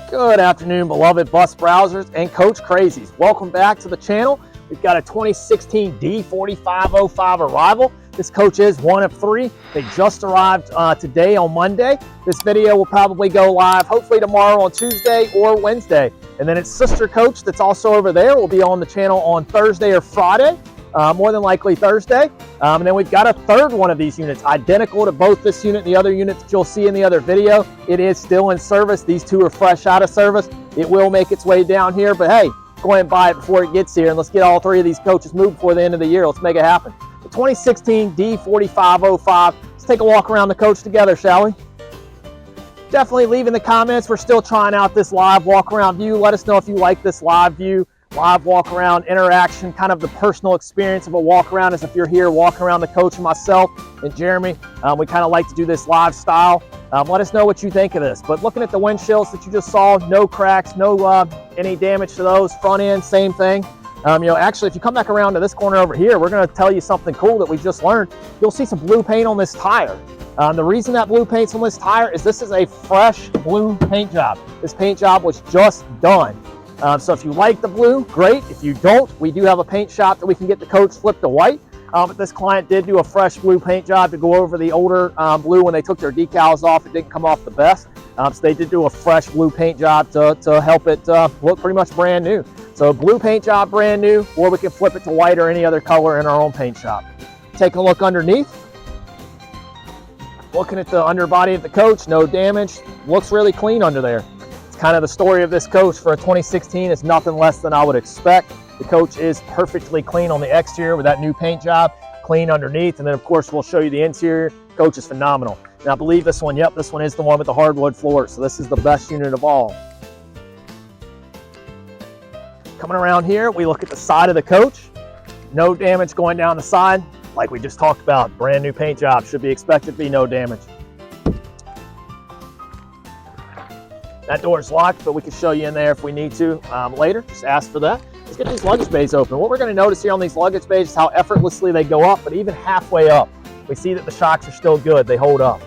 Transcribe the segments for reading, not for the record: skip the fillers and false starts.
Good afternoon, beloved bus browsers and coach crazies. Welcome back to the channel. We've got a 2016 D4505 arrival. This coach is one of three. They just arrived today on Monday. This video will probably go live hopefully tomorrow on Tuesday or Wednesday. And then its sister coach that's also over there will be on the channel on Thursday or Friday. More than likely Thursday. And then we've got a third one of these units, identical to both this unit and the other units that you'll see in the other video. It is still in service. These two are fresh out of service. It will make its way down here, but hey, go ahead and buy it before it gets here, and let's get all three of these coaches moved before the end of the year. Let's make it happen. The 2016 D4505. Let's take a walk around the coach together, shall we? Definitely leave in the comments. We're still trying out this live walk around view. Let us know if you like this live view. Live walk around interaction, kind of the personal experience of a walk around, as if you're here walking around the coach and myself and Jeremy. We kind of like to do this live style. Let us know what you think of this. But looking at the windshields that you just saw, no cracks, no any damage to those. Front end, same thing. Actually, if you come back around to this corner over here, we're going to tell you something cool that we just learned. You'll see some blue paint on this tire. The reason that blue paint's on this tire is this is a fresh blue paint job. This paint job was just done. So if you like the blue, great. If you don't, we do have a paint shop that we can get the coach flipped to white. But this client did do a fresh blue paint job to go over the older blue when they took their decals off. It didn't come off the best. So they did do a fresh blue paint job to help it look pretty much brand new. So blue paint job, brand new, or we can flip it to white or any other color in our own paint shop. Take a look underneath. Looking at the underbody of the coach, no damage. Looks really clean under there. Kind of the story of this coach for a 2016 is nothing less than I would expect. The coach is perfectly clean on the exterior with that new paint job, clean underneath, and then of course we'll show you the interior. Coach is phenomenal. Now I believe this one, yep, this one is the one with the hardwood floor, so this is the best unit of all. Coming around here, we look at the side of the coach. No damage going down the side, like we just talked about. Brand new paint job, should be expected to be no damage. That door is locked, but we can show you in there if we need to later. Just ask for that. Let's get these luggage bays open. What we're going to notice here on these luggage bays is how effortlessly they go up, but even halfway up, we see that the shocks are still good. They hold up.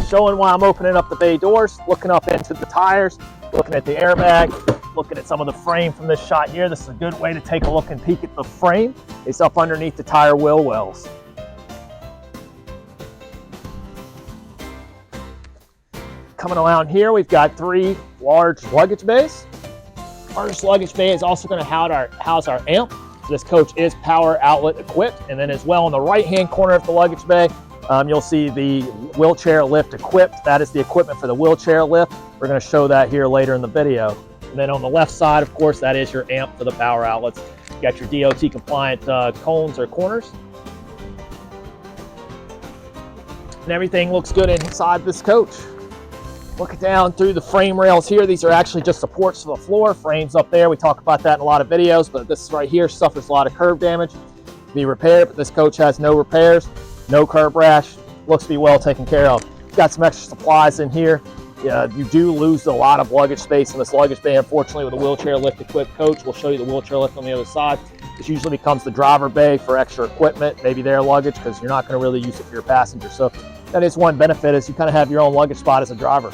Showing why I'm opening up the bay doors, looking up into the tires, looking at the airbag, looking at some of the frame from this shot here. This is a good way to take a look and peek at the frame. It's up underneath the tire wheel wells. Coming around here, we've got three large luggage bays. First luggage bay is also going to house our amp. So this coach is power outlet equipped. And then as well in the right-hand corner of the luggage bay, you'll see the wheelchair lift equipped. That is the equipment for the wheelchair lift. We're going to show that here later in the video. And then on the left side, of course, that is your amp for the power outlets. You got your DOT compliant cones or corners. And everything looks good inside this coach. Looking down through the frame rails here, these are actually just supports for the floor. Frames up there, we talk about that in a lot of videos, but this right here suffers a lot of curb damage. Be repaired, but this coach has no repairs, no curb rash, looks to be well taken care of. Got some extra supplies in here. You do lose a lot of luggage space in this luggage bay, unfortunately, with a wheelchair lift equipped coach. We'll show you the wheelchair lift on the other side. This usually becomes the driver bay for extra equipment, maybe their luggage, because you're not going to really use it for your passenger. So that is one benefit, is you kind of have your own luggage spot as a driver.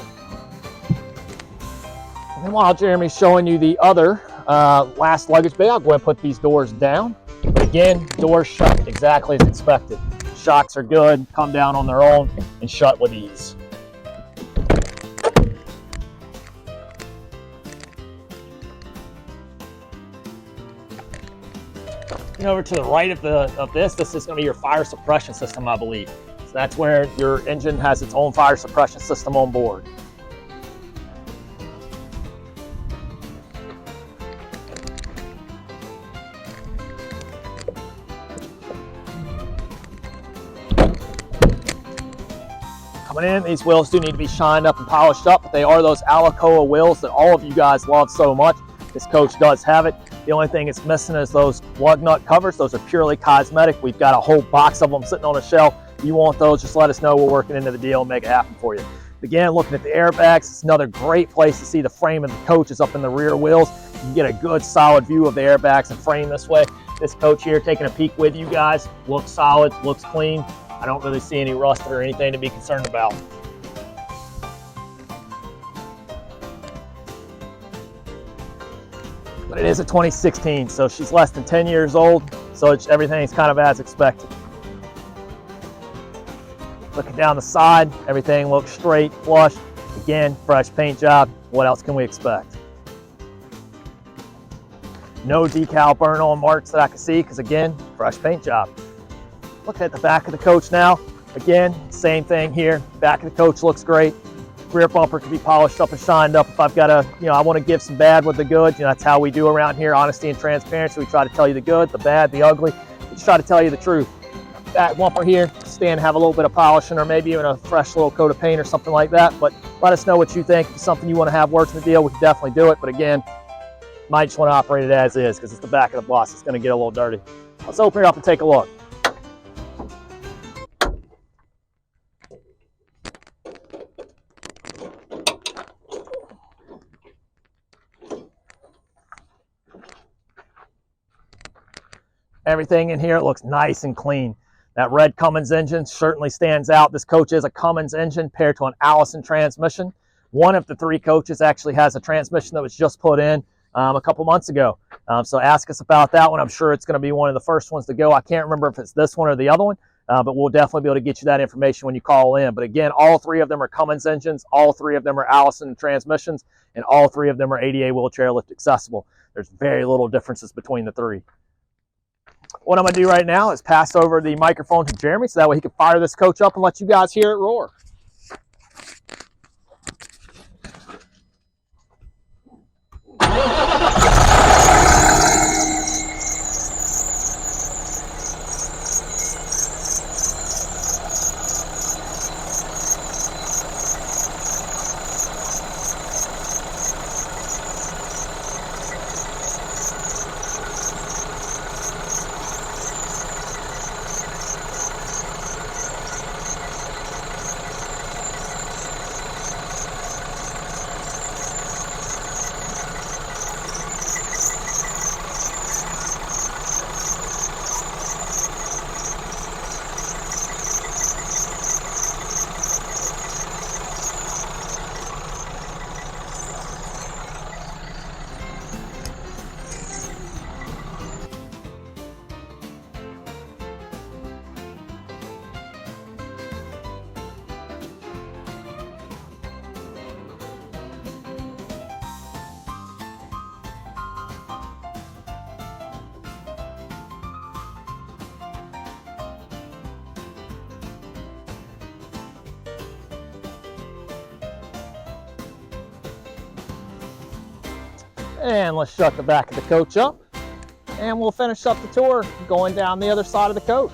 And then while Jeremy's showing you the other last luggage bay, I'll go ahead and put these doors down. But again, doors shut exactly as expected. Shocks are good, come down on their own, and shut with ease. And over to the right of this is going to be your fire suppression system, I believe. So that's where your engine has its own fire suppression system on board. Coming in, these wheels do need to be shined up and polished up, but they are those Alcoa wheels that all of you guys love so much. This coach does have it. The only thing it's missing is those lug nut covers. Those are purely cosmetic. We've got a whole box of them sitting on a shelf. If you want those, just let us know. We're working into the deal and make it happen for you. Again, looking at the airbags, it's another great place to see the frame of the coach is up in the rear wheels. You can get a good solid view of the airbags and frame this way. This coach here, taking a peek with you guys, looks solid, looks clean. I don't really see any rust or anything to be concerned about. But it is a 2016, so she's less than 10 years old, so everything's kind of as expected. Looking down the side, everything looks straight, flush. Again, fresh paint job. What else can we expect? No decal burn on marks that I can see, because again, fresh paint job. Looking at the back of the coach now. Again, same thing here. Back of the coach looks great. Rear bumper can be polished up and shined up. If I've got I want to give some bad with the good. That's how we do around here. Honesty and transparency. We try to tell you the good, the bad, the ugly. We just try to tell you the truth. Back bumper here, stand have a little bit of polishing, or maybe even a fresh little coat of paint or something like that. But let us know what you think. If it's something you want to have works in the deal, we can definitely do it. But again, might just want to operate it as is, because it's the back of the bus. It's going to get a little dirty. Let's open it up and take a look. Everything in here looks nice and clean. That red Cummins engine certainly stands out. This coach is a Cummins engine paired to an Allison transmission. One of the three coaches actually has a transmission that was just put in a couple months ago. So ask us about that one. I'm sure it's going to be one of the first ones to go. I can't remember if it's this one or the other one, but we'll definitely be able to get you that information when you call in. But again, all three of them are Cummins engines. All three of them are Allison transmissions, and all three of them are ADA wheelchair lift accessible. There's very little differences between the three. What I'm going to do right now is pass over the microphone to Jeremy, so that way he can fire this coach up and let you guys hear it roar. And let's shut the back of the coach up, and we'll finish up the tour going down the other side of the coach.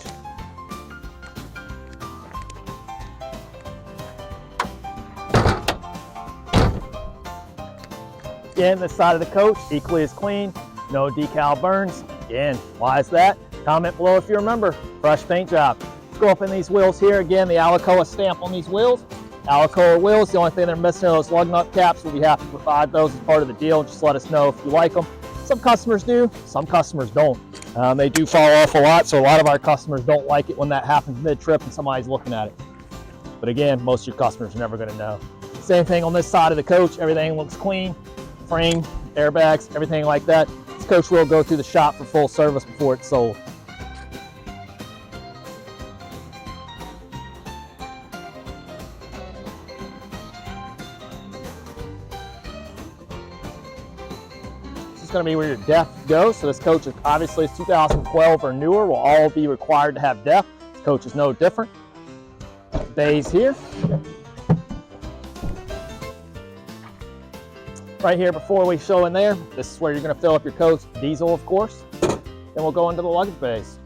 Again, this side of the coach equally as clean, no decal burns. Again, why is that? Comment below if you remember. Fresh paint job. Let's go up in these wheels here. Again, the Alcoa stamp on these wheels. Alcoa wheels, the only thing they're missing are those lug nut caps. We'll be happy to provide those as part of the deal. Just let us know if you like them. Some customers do, some customers don't. They do fall off a lot, so a lot of our customers don't like it when that happens mid-trip and somebody's looking at it. But again, most of your customers are never going to know. Same thing on this side of the coach. Everything looks clean. Frame, airbags, everything like that. This coach will go through the shop for full service before it's sold. Is going to be where your DEF goes. So this coach is obviously 2012 or newer will all be required to have DEF. This coach is no different. Bays here. Right here before we show in there, this is where you're going to fill up your coach, diesel of course. Then we'll go into the luggage bays.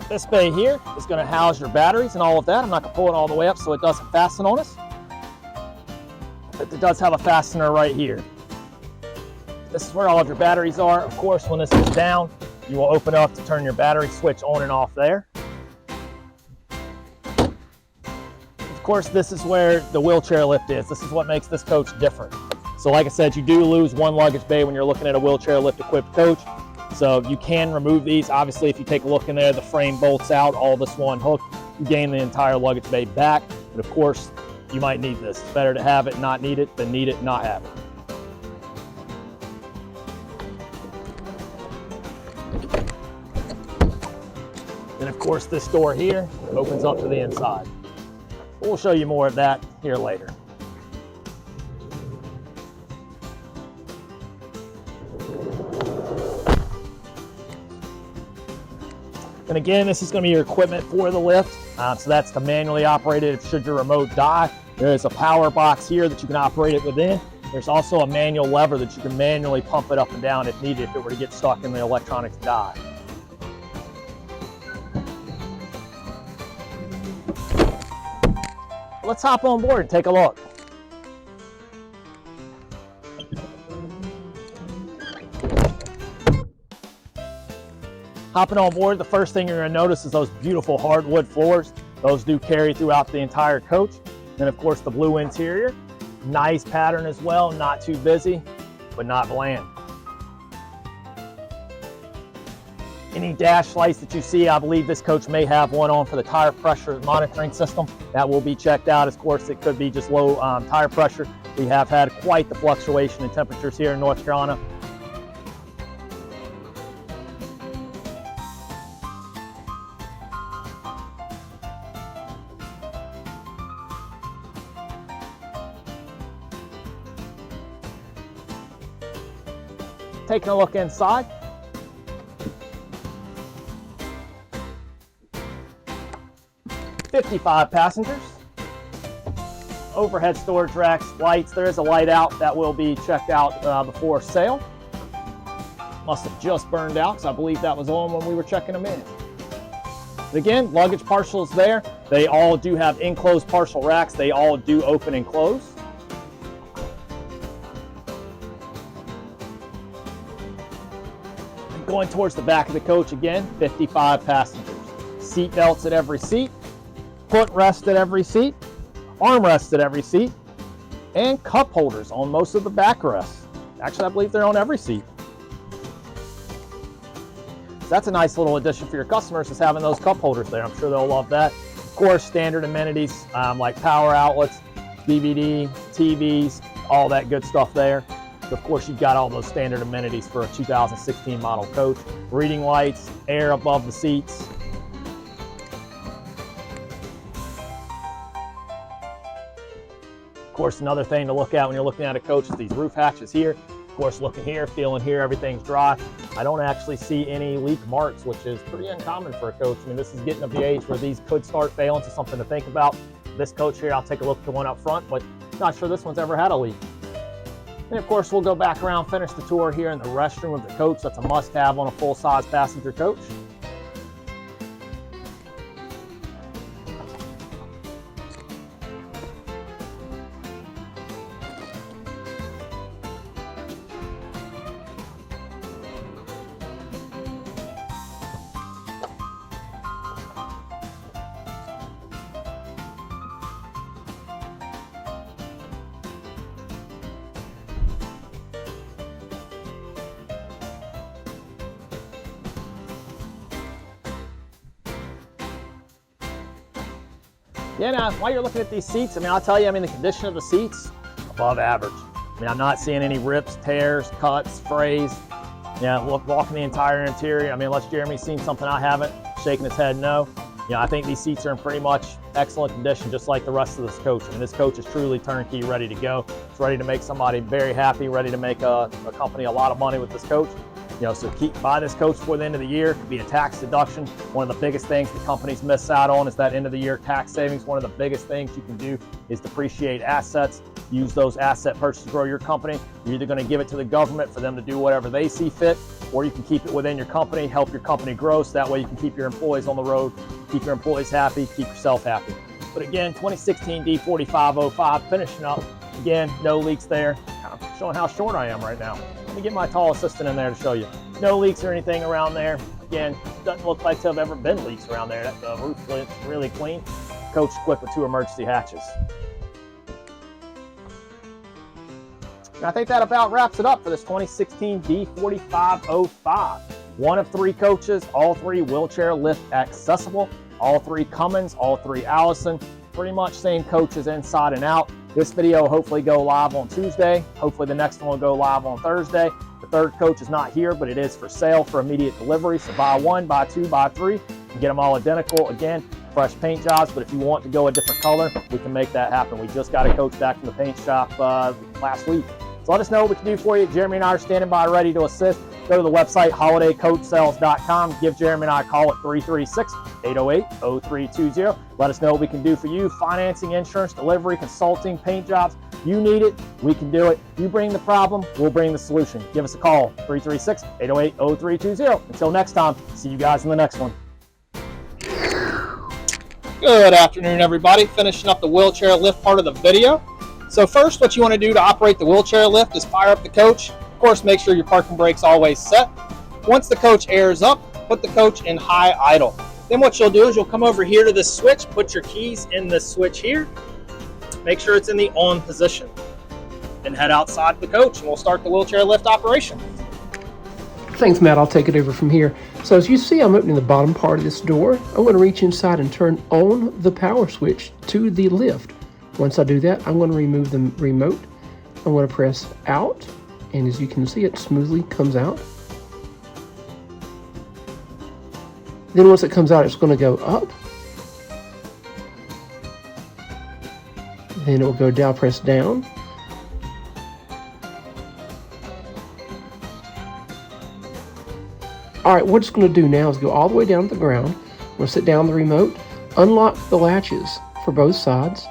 This bay here is going to house your batteries and all of that. I'm not going to pull it all the way up so it doesn't fasten on us. Put it does have a fastener right here. This is where all of your batteries are. Of course, when this is down, you will open up to turn your battery switch on and off there. Of course, this is where the wheelchair lift is. This is what makes this coach different. So like I said, you do lose one luggage bay when you're looking at a wheelchair lift equipped coach. So you can remove these. Obviously, if you take a look in there, the frame bolts out, all this one hook, you gain the entire luggage bay back. But of course, you might need this. It's better to have it, not need it, than need it, not have it. And of course, this door here opens up to the inside. We'll show you more of that here later. And again, this is going to be your equipment for the lift. So that's the manually operated. Should your remote die, there is a power box here that you can operate it within. There's also a manual lever that you can manually pump it up and down if needed, if it were to get stuck in the electronics die. Let's hop on board and take a look. Hopping on board, the first thing you're going to notice is those beautiful hardwood floors. Those do carry throughout the entire coach. And of course, the blue interior. Nice pattern as well, not too busy, but not bland. Any dash lights that you see, I believe this coach may have one on for the tire pressure monitoring system. That will be checked out. Of course, it could be just low tire pressure. We have had quite the fluctuation in temperatures here in North Carolina. Taking a look inside. "55 passengers. Overhead storage racks, lights. There is a light out that will be checked out before sale. Must have just burned out because I believe that was on when we were checking them in. But again, luggage partials there. They all do have enclosed partial racks. They all do open and close. Going towards the back of the coach again, 55 passengers. Seat belts at every seat, footrest at every seat, armrests at every seat, and cup holders on most of the backrests. Actually, I believe they're on every seat. So that's a nice little addition for your customers, is having those cup holders there. I'm sure they'll love that. Of course, standard amenities like power outlets, DVD, TVs, all that good stuff there. Of course, you've got all those standard amenities for a 2016 model coach. Reading lights, air above the seats. Of course, another thing to look at when you're looking at a coach is these roof hatches here. Of course, looking here, feeling here, everything's dry. I don't actually see any leak marks, which is pretty uncommon for a coach. I mean, this is getting to the age where these could start failing, so something to think about. This coach here, I'll take a look at the one up front, but not sure this one's ever had a leak. And of course, we'll go back around, finish the tour here in the restroom of the coach. That's a must-have on a full-size passenger coach. Yeah, now, while you're looking at these seats, I mean, I'll tell you, I mean, the condition of the seats, above average. I mean, I'm not seeing any rips, tears, cuts, frays. Yeah, walking the entire interior. I mean, unless Jeremy's seen something I haven't, shaking his head no. You know, I think these seats are in pretty much excellent condition, just like the rest of this coach. I mean, this coach is truly turnkey, ready to go. It's ready to make somebody very happy, ready to make a company a lot of money with this coach. You know, so buy this coach before the end of the year. It could be a tax deduction. One of the biggest things that companies miss out on is that end of the year tax savings. One of the biggest things you can do is depreciate assets. Use those asset purchases to grow your company. You're either going to give it to the government for them to do whatever they see fit, or you can keep it within your company, help your company grow, so that way you can keep your employees on the road keep your employees happy, keep yourself happy. But again, 2016 D4505 finishing up. Again, no leaks there. Kind of showing how short I am right now. Let me get my tall assistant in there to show you. No leaks or anything around there. Again, doesn't look like to have ever been leaks around there. The roof looks really clean. Coach equipped with 2 emergency hatches. And I think that about wraps it up for this 2016 D4505. One of 3 coaches, all 3 wheelchair lift accessible, all 3 Cummins, all 3 Allison, pretty much same coaches inside and out. This video will hopefully go live on Tuesday. Hopefully the next one will go live on Thursday. The 3rd coach is not here, but it is for sale for immediate delivery. So buy 1, buy 2, buy 3, and get them all identical. Again, fresh paint jobs, but if you want to go a different color, we can make that happen. We just got a coach back from the paint shop last week. So let us know what we can do for you. Jeremy and I are standing by ready to assist. Go to the website, holidaycoachsales.com. Give Jeremy and I a call at 336-808-0320. Let us know what we can do for you. Financing, insurance, delivery, consulting, paint jobs. You need it, we can do it. You bring the problem, we'll bring the solution. Give us a call, 336-808-0320. Until next time, see you guys in the next one. Good afternoon, everybody. Finishing up the wheelchair lift part of the video. So first, what you want to do to operate the wheelchair lift is fire up the coach. Of course, make sure your parking brake's always set. Once the coach airs up, put the coach in high idle. Then what you'll do is you'll come over here to this switch, put your keys in this switch here. Make sure it's in the on position. Then head outside the coach and we'll start the wheelchair lift operation. Thanks, Matt. I'll take it over from here. So as you see, I'm opening the bottom part of this door. I'm going to reach inside and turn on the power switch to the lift. Once I do that, I'm going to remove the remote. I'm going to press out, and as you can see, it smoothly comes out. Then once it comes out, it's going to go up. Then it will go down, press down. All right, what it's going to do now is go all the way down to the ground. I'm going to sit down the remote, unlock the latches for both sides.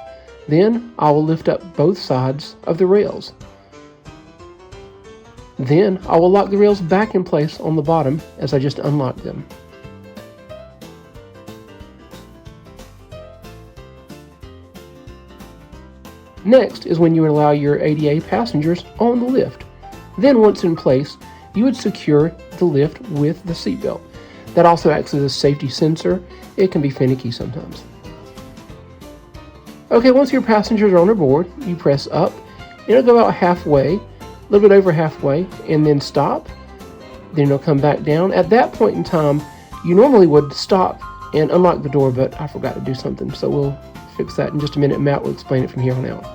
Then I will lift up both sides of the rails. Then I will lock the rails back in place on the bottom as I just unlocked them. Next is when you would allow your ADA passengers on the lift. Then once in place, you would secure the lift with the seatbelt. That also acts as a safety sensor. It can be finicky sometimes. Okay, once your passengers are on board, you press up. It'll go out halfway, a little bit over halfway, and then stop. Then it'll come back down. At that point in time, you normally would stop and unlock the door, but I forgot to do something, so we'll fix that in just a minute. Matt will explain it from here on out.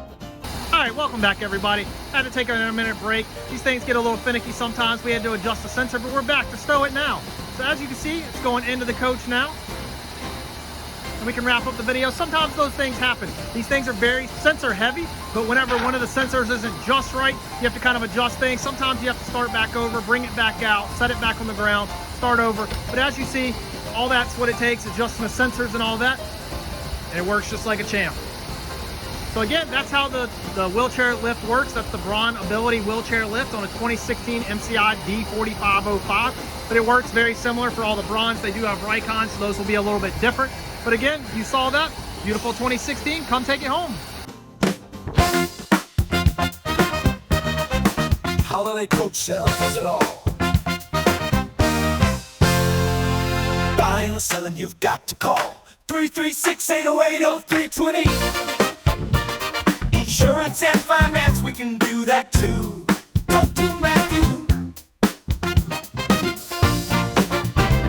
All right, welcome back, everybody. Had to take a minute break. These things get a little finicky sometimes. We had to adjust the sensor, but we're back to stow it now. So as you can see, it's going into the coach now. And we can wrap up the video. Sometimes those things happen. These things are very sensor heavy, but whenever one of the sensors isn't just right, you have to kind of adjust things. Sometimes you have to start back over, bring it back out, set it back on the ground, start over. But as you see, all that's what it takes, adjusting the sensors and all that, and it works just like a champ. So again, that's how the wheelchair lift works. That's the Braun Ability wheelchair lift on a 2016 MCI D4505. But it works very similar for all the Brauns. They do have Rikons, so those will be a little bit different. But again, you saw that. Beautiful 2016. Come take it home. Holiday Coach sells it all. Buying or selling, you've got to call 336-808-0320. Insurance and finance, we can do that too.